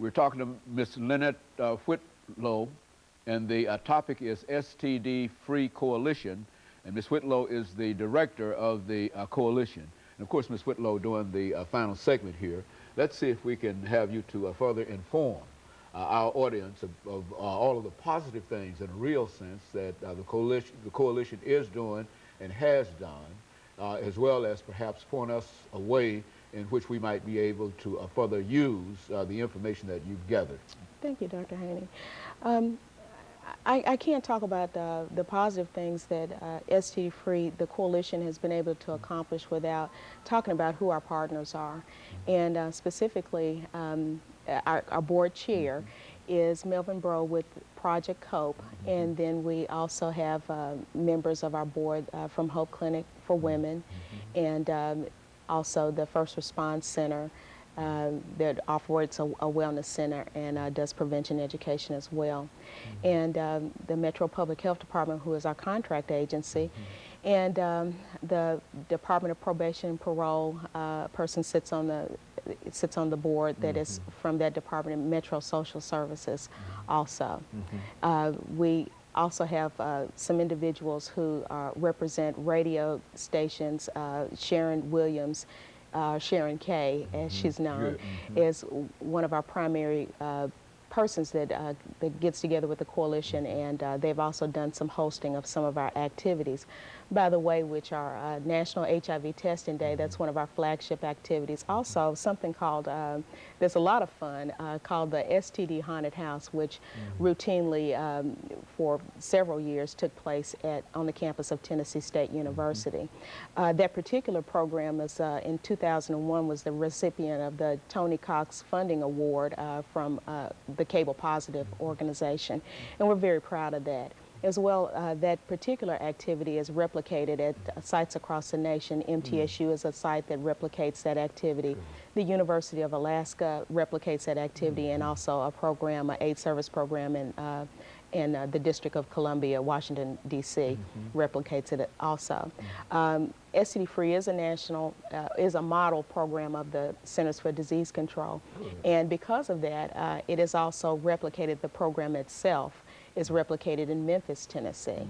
We're talking to Ms. LWhitlow, and the topic is STD Free Coalition, and Ms. Whitlow is the director of the coalition. And of course, Ms. Whitlow, during the final segment here, let's see if we can have you to further inform our audience of all of the positive things in a real sense that the coalition is doing and has done, as well as perhaps point us a way in which we might be able to further use the information that you've gathered. Thank you, Dr. Haney. I can't talk about the positive things that STD Free, the coalition, has been able to accomplish without talking about who our partners are. And specifically, our board chair is Melvin Bro with Project Hope, and then we also have members of our board from Hope Clinic for Women, and also the First Response Center that operates a wellness center and does prevention education as well. And the Metro Public Health Department, who is our contract agency, and the Department of Probation and Parole person sits on the board that is from that department, Metro Social Services also. We also have some individuals who represent radio stations. Sharon Williams, Sharon Kay, as she's known, is one of our primary persons that gets together with the coalition, and they've also done some hosting of some of our activities. By the way, which are National HIV Testing Day, that's one of our flagship activities. Also, something called, there's a lot of fun, called the STD Haunted House, which routinely, for several years, took place on the campus of Tennessee State University. That particular program is, in 2001, was the recipient of the Tony Cox Funding Award from the Cable Positive organization, and we're very proud of that. As well, that particular activity is replicated at sites across the nation. MTSU is a site that replicates that activity. The University of Alaska replicates that activity, and also a program, an AIDS service program in the District of Columbia, Washington, D.C., replicates it also. STD Free is is a model program of the Centers for Disease Control. And because of that, it is also replicated, the program itself is replicated in Memphis, Tennessee.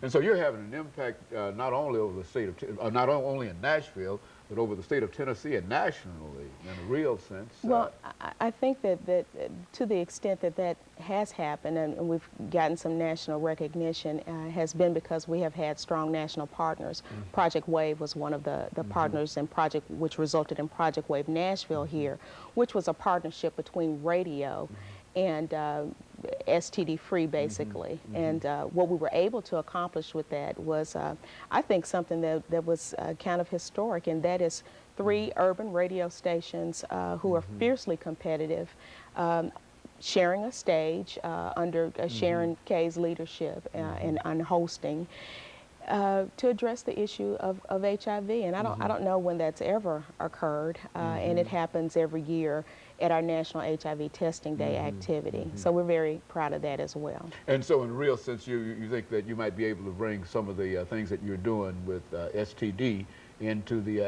And so you're having an impact not only over the state of, not only in Nashville, but over the state of Tennessee and nationally in a real sense. Well, I think that to the extent that that has happened and we've gotten some national recognition has been because we have had strong national partners. Project Wave was one of the partners in Project, which resulted in Project Wave Nashville here, which was a partnership between radio and STD Free, basically. And what we were able to accomplish with that was, I think, something that was kind of historic, and that is 3 urban radio stations who are fiercely competitive, sharing a stage under Sharon Kay's leadership and hosting to address the issue of HIV. And I don't know when that's ever occurred, and it happens every year at our National HIV Testing Day activity. So we're very proud of that as well. And so in a real sense, you think that you might be able to bring some of the things that you're doing with STD into the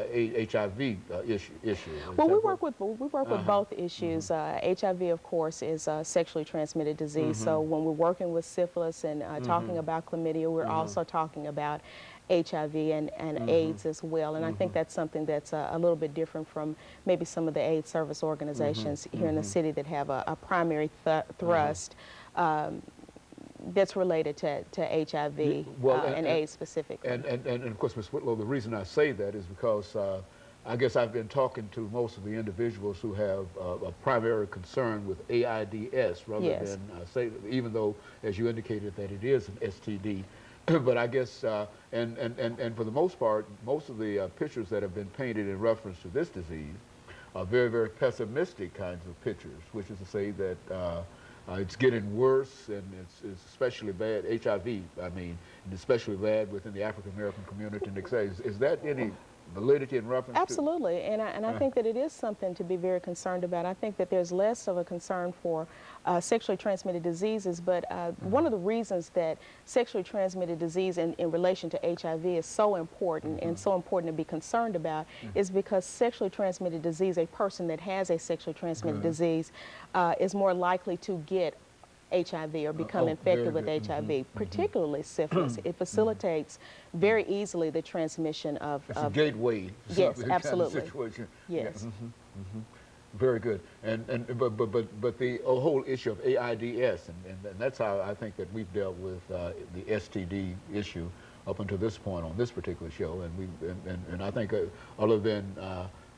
HIV issue. Well, we work with both issues. HIV, of course, is a sexually transmitted disease. So when we're working with syphilis and talking about chlamydia, we're also talking about HIV and AIDS as well. And I think that's something that's a little bit different from maybe some of the AIDS service organizations here in the city that have a primary thrust that's related to HIV and AIDS specifically. And of course, Ms. Whitlow, the reason I say that is because I guess I've been talking to most of the individuals who have a primary concern with AIDS rather than say, even though, as you indicated, that it is an STD. But I guess, and for the most part, most of the pictures that have been painted in reference to this disease are very, very pessimistic kinds of pictures, which is to say that it's getting worse, and it's especially bad, HIV, I mean, and especially bad within the African-American community. And is that any validity in reference Absolutely, and I think that it is something to be very concerned about. I think that there's less of a concern for sexually transmitted diseases, but one of the reasons that sexually transmitted disease in relation to HIV is so important and so important to be concerned about is because sexually transmitted disease, a person that has a sexually transmitted disease is more likely to get HIV or become infected with HIV, particularly syphilis. It facilitates very easily the transmission of... It's a gateway. Yes, absolutely. Kind of situation. Yes. Yeah. Very good. But the whole issue of AIDS, and that's how I think that we've dealt with the STD issue up until this point on this particular show. And I think other than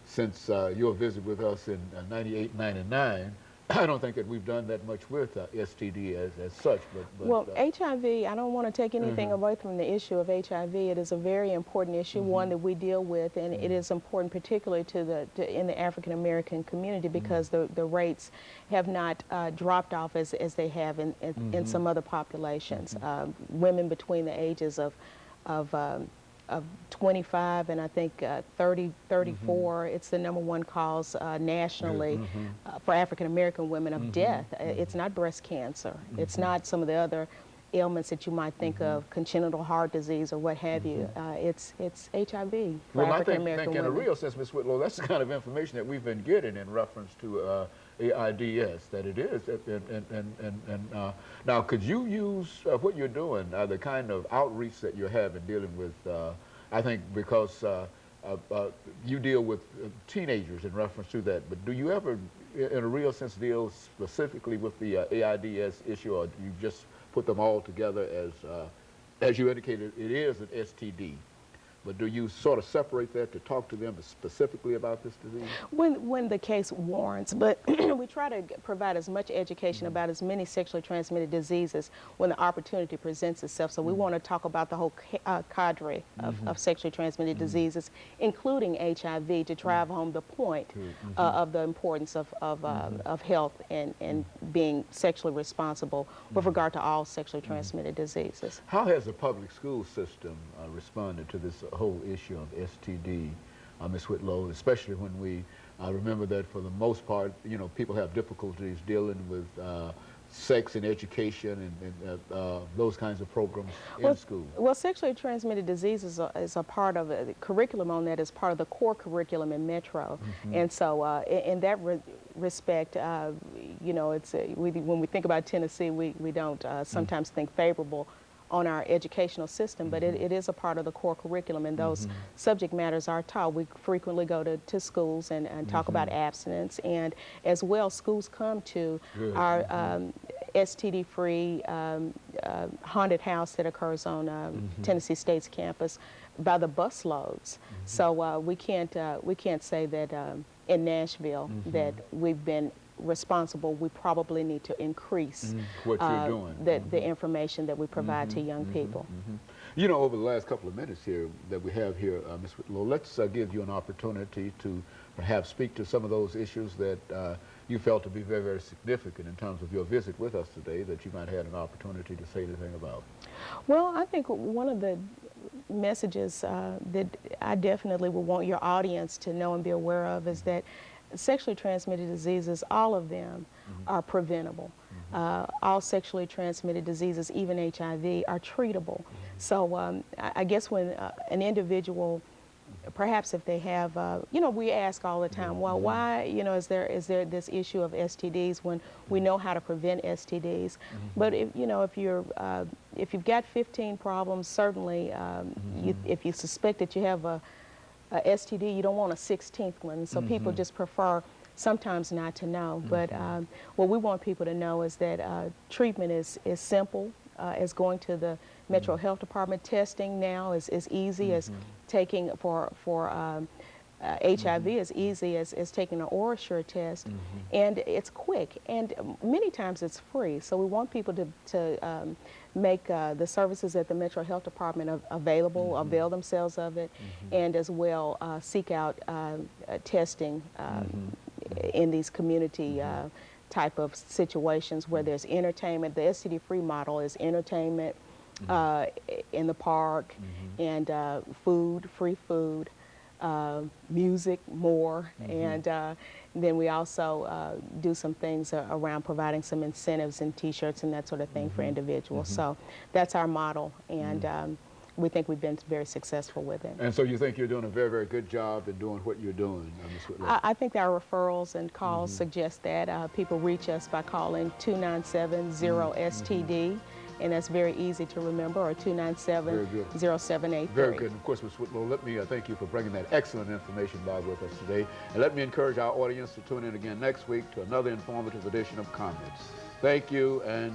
since your visit with us in 98, 99, I don't think that we've done that much with STD as such. But well, HIV, I don't want to take anything away from the issue of HIV. It is a very important issue, one that we deal with, and it is important particularly in the African American community because the rates have not dropped off as they have in some other populations. Women between the ages of 25 and I think 30, 34, it's the #1 cause nationally for African American women of death. It's not breast cancer. It's not some of the other ailments that you might think of, congenital heart disease or what have you. It's HIV for African American women. In a real sense, Ms. Whitlow, that's the kind of information that we've been getting in reference to AIDS, that it is. Now, could you use what you're doing, the kind of outreach that you're having dealing with, I think because you deal with teenagers in reference to that, but do you ever, in a real sense, deal specifically with the AIDS issue, or do you just put them all together as you indicated, it is an STD? But do you sort of separate that to talk to them specifically about this disease? When the case warrants, but we try to provide as much education about as many sexually transmitted diseases when the opportunity presents itself. So we want to talk about the whole cadre of sexually transmitted diseases, including HIV, to drive home the point of the importance of health and being sexually responsible with regard to all sexually transmitted diseases. How has the public school system responded to this whole issue of STD, Ms. Whitlow, especially when we remember that for the most part, you know, people have difficulties dealing with sex and education and those kinds of programs in school? Well, sexually transmitted disease is a part of the curriculum on that is part of the core curriculum in Metro. And so in that respect, you know, it's when we think about Tennessee, we don't sometimes think favorable on our educational system, but it is a part of the core curriculum, and those subject matters are taught. We frequently go to schools and talk about abstinence, and as well, schools come to our STD-free haunted house that occurs on Tennessee State's campus by the bus loads. So we can't say that in Nashville that we've been responsible. We probably need to increase what you're doing. The information that we provide to young people. You know, over the last couple of minutes here that we have here, Ms. Whitlow, let's give you an opportunity to perhaps speak to some of those issues that you felt to be very, very significant in terms of your visit with us today that you might have had an opportunity to say anything about. Well, I think one of the messages that I definitely would want your audience to know and be aware of is that sexually transmitted diseases, all of them are preventable. All sexually transmitted diseases, even HIV, are treatable. So I guess when an individual, perhaps if they have, you know, we ask all the time, well, why, you know, is there this issue of STDs when we know how to prevent STDs? But if, you know, if you've got 15 problems, certainly, if you suspect that you have a STD, you don't want a 16th one, so people just prefer sometimes not to know. But what we want people to know is that treatment is simple as going to the Metro Health Department. Testing now is easy as taking for HIV as easy as taking an OraSure test, and it's quick, and many times it's free. So we want people to make the services at the Metro Health Department available, avail themselves of it, and as well seek out testing in these community type of situations where there's entertainment. The STD-free model is entertainment in the park and food, free food. music more, and then we also do some things around providing some incentives and T-shirts and that sort of thing for individuals. So that's our model, and we think we've been very successful with it. And so you think you're doing a very, very good job in doing what you're doing, Ms. Whitlow? I think our referrals and calls suggest that. People reach us by calling 297-0STD, and that's very easy to remember, or 297-0783. Very good. And of course, Ms. Whitlow, let me thank you for bringing that excellent information by with us today. And let me encourage our audience to tune in again next week to another informative edition of Comments. Thank you, and